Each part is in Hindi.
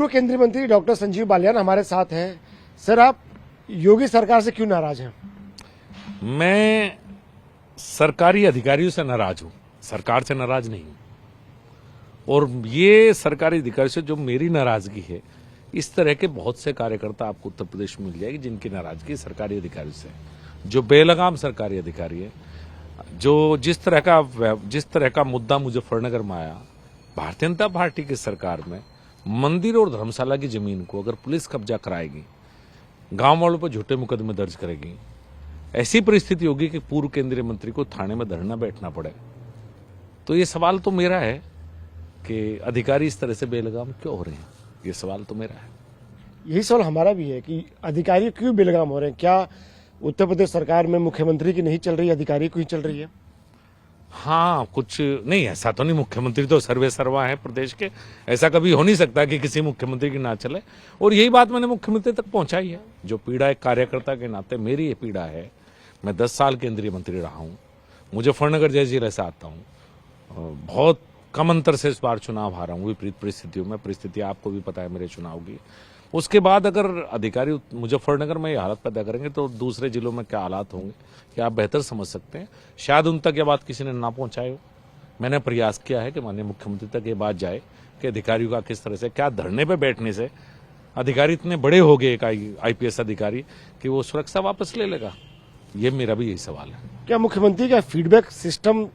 पूर्व केंद्रीय मंत्री डॉक्टर संजीव बालियान हमारे साथ हैं। सर, आप योगी सरकार से क्यों नाराज हैं? मैं सरकारी अधिकारियों से नाराज हूं, सरकार से नाराज नहीं हूं। और ये सरकारी अधिकारी से जो मेरी नाराजगी है, इस तरह के बहुत से कार्यकर्ता आपको उत्तर प्रदेश में मिल जाएगी जिनकी नाराजगी सरकारी अधिकारी से, जो बेलगाम सरकारी अधिकारी है, जो जिस तरह का मुद्दा मुजफ्फरनगर में आया, भारतीय जनता पार्टी की सरकार में मंदिर और धर्मशाला की जमीन को अगर पुलिस कब्जा कराएगी, गांव वालों पर झूठे मुकदमे दर्ज करेगी, ऐसी परिस्थिति होगी कि पूर्व केंद्रीय मंत्री को थाने में धरना बैठना पड़े, तो ये सवाल तो मेरा है कि अधिकारी इस तरह से बेलगाम क्यों हो रहे हैं। ये सवाल तो मेरा है। यही सवाल हमारा भी है कि अधिकारी क्यों बेलगाम हो रहे हैं। क्या उत्तर प्रदेश सरकार में मुख्यमंत्री की नहीं चल रही, अधिकारी की चल रही है? हाँ, कुछ नहीं, ऐसा तो नहीं। मुख्यमंत्री तो सर्वे सर्वा है प्रदेश के, ऐसा कभी हो नहीं सकता कि किसी मुख्यमंत्री की ना चले। और यही बात मैंने मुख्यमंत्री तक पहुंचाई है। जो पीड़ा एक कार्यकर्ता के नाते मेरी ये पीड़ा है, मैं 10 साल केंद्रीय मंत्री रहा हूँ, मुजफ्फरनगर जैसे जिले से आता हूँ, बहुत कम अंतर से इस बार चुनाव हारा हूँ विपरीत परिस्थितियों में। परिस्थिति आपको भी पता है मेरे चुनाव की। उसके बाद अगर अधिकारी मुजफ्फरनगर में ये हालत पैदा करेंगे तो दूसरे जिलों में क्या हालात होंगे, क्या आप बेहतर समझ सकते हैं। शायद उन तक ये बात किसी ने ना पहुंचाई हो। मैंने प्रयास किया है कि माननीय मुख्यमंत्री तक ये बात जाए कि अधिकारियों का किस तरह से, क्या धरने पे बैठने से अधिकारी इतने बड़े हो गए, एक IPS अधिकारी, कि वो सुरक्षा वापस ले लेगा। ये मेरा भी यही सवाल है। क्या मुख्यमंत्री का फीडबैक सिस्टम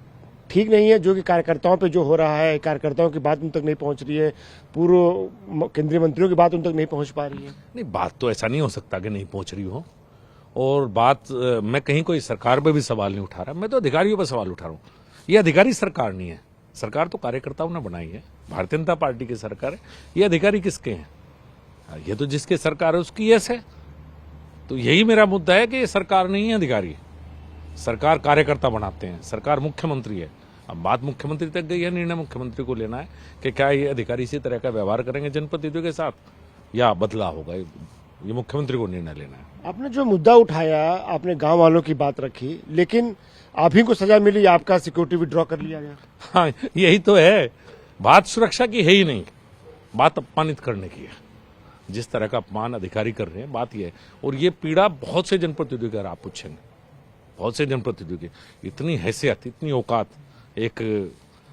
ठीक नहीं है, जो कि कार्यकर्ताओं पे जो हो रहा है, कार्यकर्ताओं की बात उन तक नहीं पहुंच रही है, पूर्व केंद्रीय मंत्रियों की बात उन तक नहीं पहुंच पा रही है? नहीं, बात तो ऐसा नहीं हो सकता कि नहीं पहुंच रही हो। और बात मैं कहीं कोई सरकार पे भी सवाल नहीं उठा रहा, मैं तो अधिकारियों पर सवाल उठा रहा हूँ। ये अधिकारी सरकार नहीं है, सरकार तो कार्यकर्ताओं ने बनाई है, भारतीय जनता पार्टी की सरकार है। ये अधिकारी किसके हैं? ये तो जिसकी सरकार है उसकी यस है। तो यही मेरा मुद्दा है कि ये सरकार नहीं है, अधिकारी है। सरकार कार्यकर्ता बनाते हैं, सरकार मुख्यमंत्री है। अब बात मुख्यमंत्री तक गई है, निर्णय मुख्यमंत्री को लेना है कि क्या ये अधिकारी इसी तरह का व्यवहार करेंगे जनप्रतिनिधियों के साथ या बदलाव होगा। ये मुख्यमंत्री को निर्णय लेना है। आपने जो मुद्दा उठाया, आपने गांव वालों की बात रखी, लेकिन आप ही को सजा मिली, आपका सिक्योरिटी विड्रॉ कर लिया गया। हाँ, यही तो है बात। सुरक्षा की है ही नहीं, बात अपमानित करने की है। जिस तरह का अपमान अधिकारी कर रहे हैं, बात यह है। और ये पीड़ा बहुत से जनप्रतिनिधियों की, अगर आप पूछेंगे, बहुत से जनप्रतिनिधियों की इतनी हैसियत, इतनी औकात एक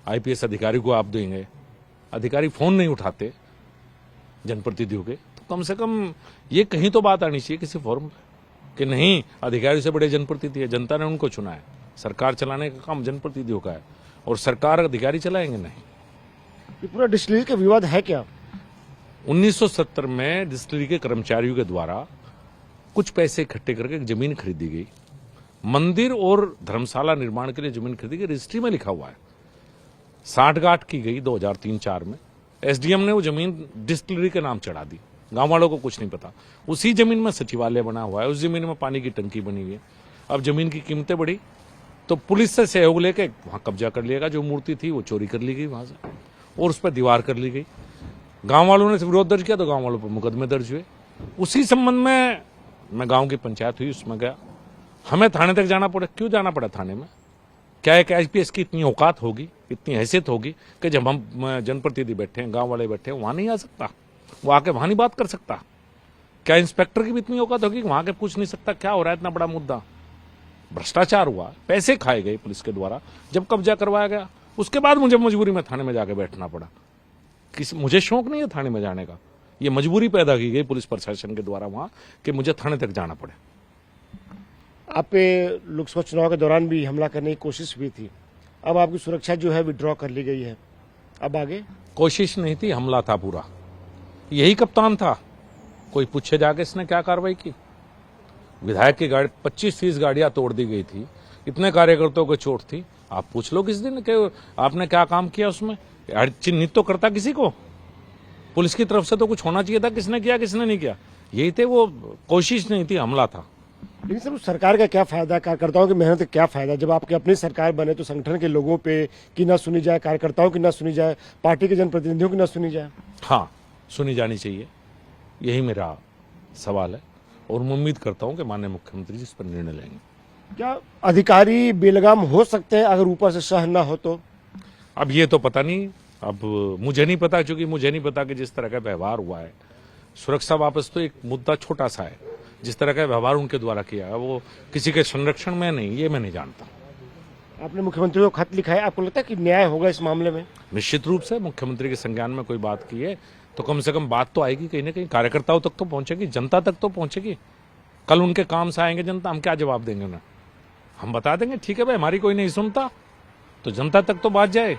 IPS अधिकारी को आप देंगे, अधिकारी फोन नहीं उठाते जनप्रतिनिधियों के, तो कम से कम ये कहीं तो बात आनी चाहिए किसी फोरम पे कि नहीं, अधिकारी से बड़े जनप्रतिनिधि है, जनता ने उनको चुना है, सरकार चलाने का काम जनप्रतिनिधियों का है और सरकार अधिकारी चलाएंगे नहीं। ये पूरा डिस्टिलरी का विवाद है क्या? 1970 में डिस्टिलरी के कर्मचारियों के द्वारा कुछ पैसे इकट्ठे करके एक जमीन खरीदी गई, मंदिर और धर्मशाला निर्माण के लिए जमीन खरीदी गई, रजिस्ट्री में लिखा हुआ है। साठगांठ की गई 2003-4 में। SDM ने वो जमीन डिस्टिलरी के नाम चढ़ा दी, गांव वालों को कुछ नहीं पता। उसी जमीन में सचिवालय बना हुआ है, उस जमीन में पानी की टंकी बनी हुई है। अब जमीन की कीमतें बढ़ी तो पुलिस से सहयोग लेके वहां कब्जा कर लिएगा। जो मूर्ति थी वो चोरी कर ली गई वहां से और उस पर दीवार कर ली गई। गांव वालों ने विरोध दर्ज किया तो गांव वालों पर मुकदमे दर्ज हुए। उसी संबंध में मैं गांव की पंचायत हुई, उसमें गया, हमें थाने तक जाना पड़ा। क्यों जाना पड़ा थाने में? क्या एक IPS की इतनी औकात होगी, इतनी हैसियत होगी कि जब हम जनप्रतिनिधि बैठे हैं, गांव वाले बैठे हैं, वहां नहीं आ सकता, वो आके वहां नहीं बात कर सकता? क्या इंस्पेक्टर की भी इतनी औकात होगी कि वहां के पूछ नहीं सकता क्या हो रहा है? इतना बड़ा मुद्दा भ्रष्टाचार हुआ, पैसे खाए गए पुलिस के द्वारा, जब कब्जा करवाया गया उसके बाद मुझे मजबूरी में थाने में जाके बैठना पड़ा। मुझे शौक नहीं है थाने में जाने का, ये मजबूरी पैदा की गई पुलिस प्रशासन के द्वारा वहां कि मुझे थाने तक जाना पड़े। आप पे लोकसभा चुनाव के दौरान भी हमला करने की कोशिश हुई थी, अब आपकी सुरक्षा जो है विड्रॉ कर ली गई है, अब आगे? कोशिश नहीं थी, हमला था पूरा। यही कप्तान था। कोई पूछे जाके इसने क्या कार्रवाई की? विधायक की गाड़ी 25-30 गाड़ियां तोड़ दी गई थी, इतने कार्यकर्ताओं को चोट थी। आप पूछ लो किस दिन कि आपने क्या काम किया उसमें, चिन्हित तो करता किसी को। पुलिस की तरफ से तो कुछ होना चाहिए था, किसने किया किसने नहीं किया। यही थे, वो कोशिश नहीं थी, हमला था। लेकिन सर, सरकार का क्या फायदा, कार्यकर्ताओं की मेहनत का क्या फायदा? जब आपकी अपनी सरकार बने तो संगठन के लोगों पे की ना सुनी जाए, कार्यकर्ताओं की ना सुनी जाए, पार्टी के जनप्रतिनिधियों की ना सुनी जाए? हाँ, सुनी जानी चाहिए, यही मेरा सवाल है और मैं उम्मीद करता हूं कि माननीय मुख्यमंत्री जी इस पर निर्णय लेंगे। क्या अधिकारी बेलगाम हो सकते हैं अगर ऊपर से सह ना हो तो? अब ये तो पता नहीं, अब मुझे नहीं पता, क्योंकि मुझे नहीं पता कि जिस तरह का व्यवहार हुआ है, सुरक्षा वापस तो एक मुद्दा छोटा सा है, जिस तरह का व्यवहार उनके द्वारा किया है वो किसी के संरक्षण में नहीं, ये मैं नहीं जानता। आपने मुख्यमंत्री को खत लिखा है, आपको लगता है कि न्याय होगा इस मामले में? निश्चित रूप से मुख्यमंत्री के संज्ञान में कोई बात की है तो कम से कम बात तो आएगी, कहीं ना कहीं कार्यकर्ताओं तक तो पहुंचेगी, जनता तक तो पहुंचेगी। कल उनके काम से आएंगे जनता, हम क्या जवाब देंगे उन्हें? हम बता देंगे ठीक है भाई, हमारी कोई नहीं सुनता, तो जनता तक तो बात जाए।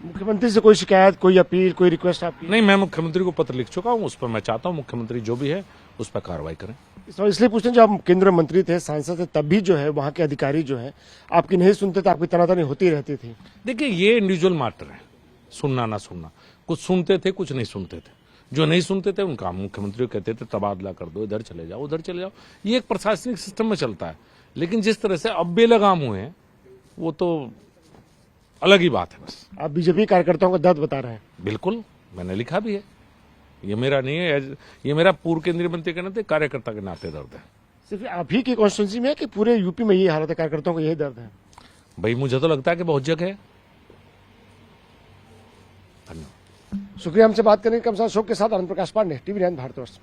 मुख्यमंत्री से कोई शिकायत, कोई अपील, कोई रिक्वेस्ट आपकी? नहीं, मैं मुख्यमंत्री को पत्र लिख चुका हूं, उस पर मैं चाहता हूं मुख्यमंत्री जो भी है उस पर कार्रवाई करें। तो इसलिए पूछते हैं, जब आप केंद्रीय मंत्री थे, सांसद थे, तब भी जो है वहाँ के अधिकारी जो है आपकी नहीं सुनते थे, आपकी तनातनी होती रहती थी। देखिए, ये इंडिविजुअल मैटर है, सुनना ना सुनना। कुछ सुनते थे, कुछ नहीं सुनते थे। जो नहीं सुनते थे उनका मुख्यमंत्री को कहते थे तबादला कर दो, इधर चले जाओ, उधर चले जाओ। ये एक प्रशासनिक सिस्टम में चलता है। लेकिन जिस तरह से अब बेलगाम हुए हैं वो तो अलग ही बात है। बस आप बीजेपी कार्यकर्ताओं का दर्द बता रहे हैं। बिल्कुल, मैंने लिखा भी है, ये मेरा नहीं है, ये मेरा पूर्व केंद्रीय मंत्री के नाते, कार्यकर्ता के नाते दर्द है। सिर्फ आप ही की कॉन्स्टिट्यूंसी में है कि पूरे यूपी में ये हालत है, कार्यकर्ताओं का यही दर्द है? भाई मुझे तो लगता है कि बहुत जगह है। धन्यवाद। शुक्रिया हमसे बात करने के। कमसार शोक के साथ आनंद प्रकाश पांडे, टीवी 9 भारतवर्ष।